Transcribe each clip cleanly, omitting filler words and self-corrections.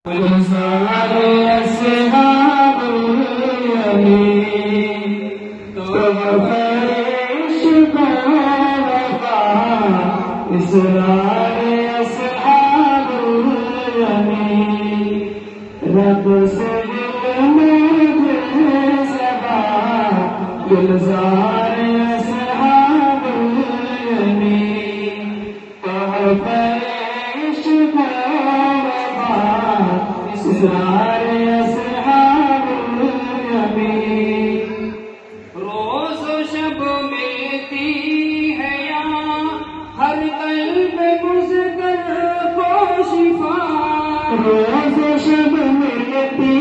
سارے اصحاب الیمین تم فرش کو وفا اسرار اصحاب الیمین رب سے دل مجھے سبا گلزار اصحاب الیمین تم فرش کو اسرار اصحاب الیمین روز و شب ملتی ہے یہاں ہر قلب مزدر کو شفا روز و شب ملتی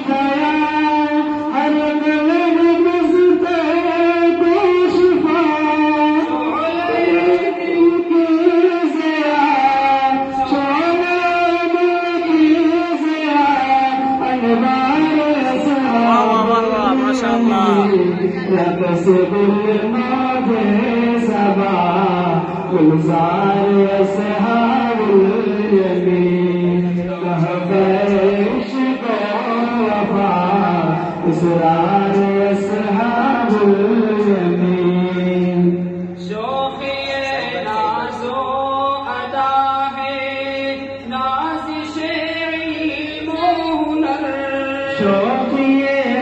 ہے یہاں ہر قلب مزدر کو شفا رقص بالماضي سبا گلزار اصحاب الیمین کہف عشق و وفا اسرار اصحاب الیمین شوخی ناز و ادا ہے نازش علم و ہنر شوخی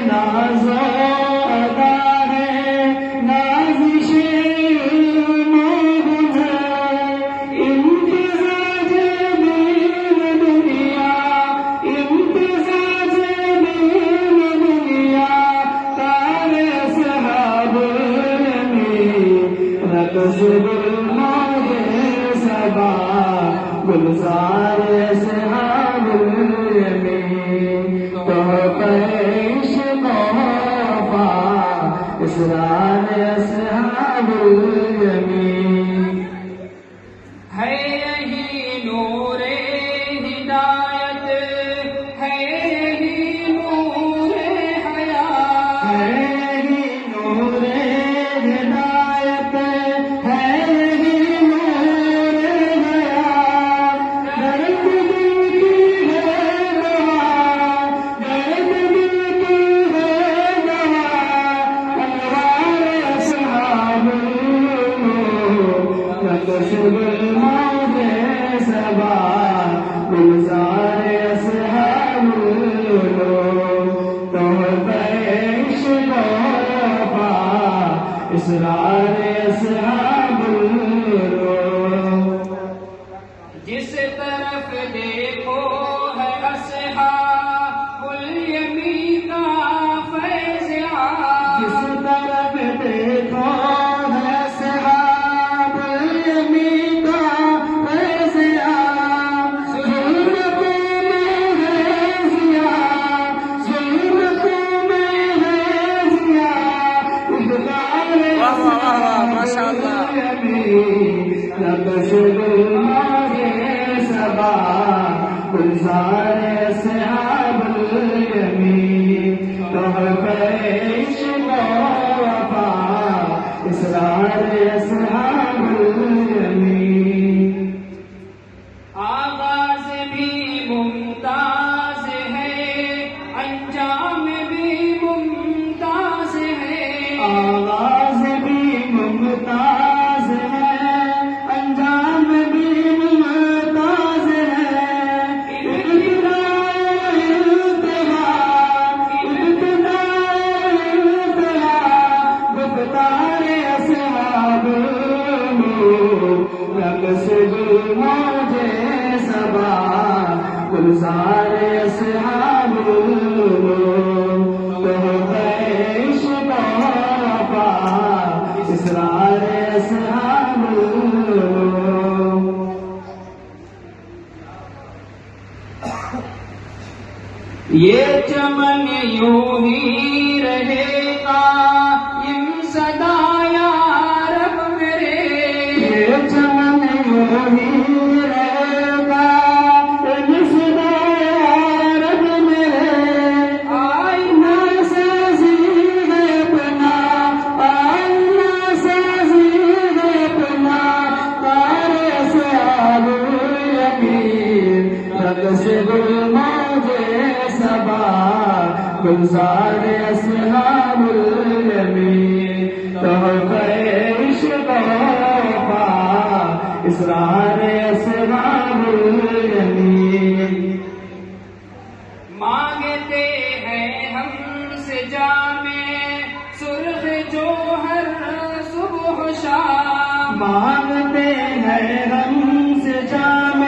ناز و گلزار اصحاب الیمین تحف عشق و وفا اسرار اصحاب الیمین ہے یہی نور ہدایت ہے یہی نور حیات ہے یہی نور ہدایت ہے گلزار اصحاب الیمین تحف عشق و وفا اسرار اصحاب الیمین جس طرف دیکھو ہے اصحاب الیمین کا فیض عام جس طرف دیکھو رقص بالماضي سبا گلزار اصحاب الیمین تحف عشق و وفا اسرار اصحاب الیمین آغاز بھی ممتاز ہے انجام بھی ممتاز ہے آغاز بھی ممتاز گلزار اصحاب الیمین تحف عشق و وفا اسرار اصحاب الیمین یہ چمن یوں ہی رہے گا یم صدا یا رب میرے یہ چمن یوں ہی رقص بالماضي گلزار اصحاب الیمین تحفہ عشق و وفا اسرار اصحاب الیمین مانگتے ہیں ہم سے جام سرخ جوہر صبح و شام مانگتے ہیں ہم سے جام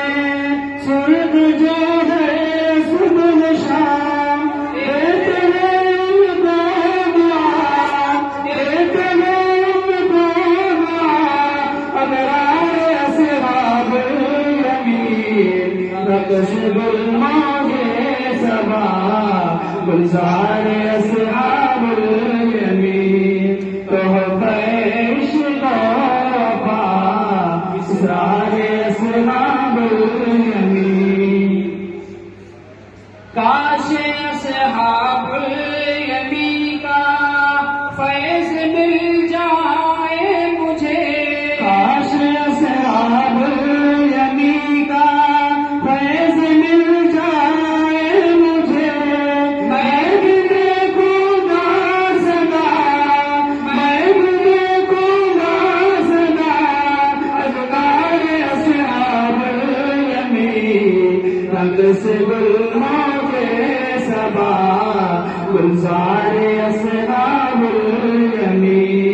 سرخ جوہر صبح و شام ایک نیم کو دعا ایک نیم کو دعا ابرار اصحاب الیمین رقص گلموج صبا گلزار اصحاب الیمین تحفہ عشق و وفا اسرار اصحاب الیمین کاش اصحاب الیمین کا فیض مل جائے مجھے کاش اصحاب الیمین کا فیض مل جائے مجھے میں بھی دیکھوں گا سدا میں بھی دیکھوں گا سدا ازگار اصحاب الیمین رنگ سے گلموج صبا گلزار اصحاب الیمین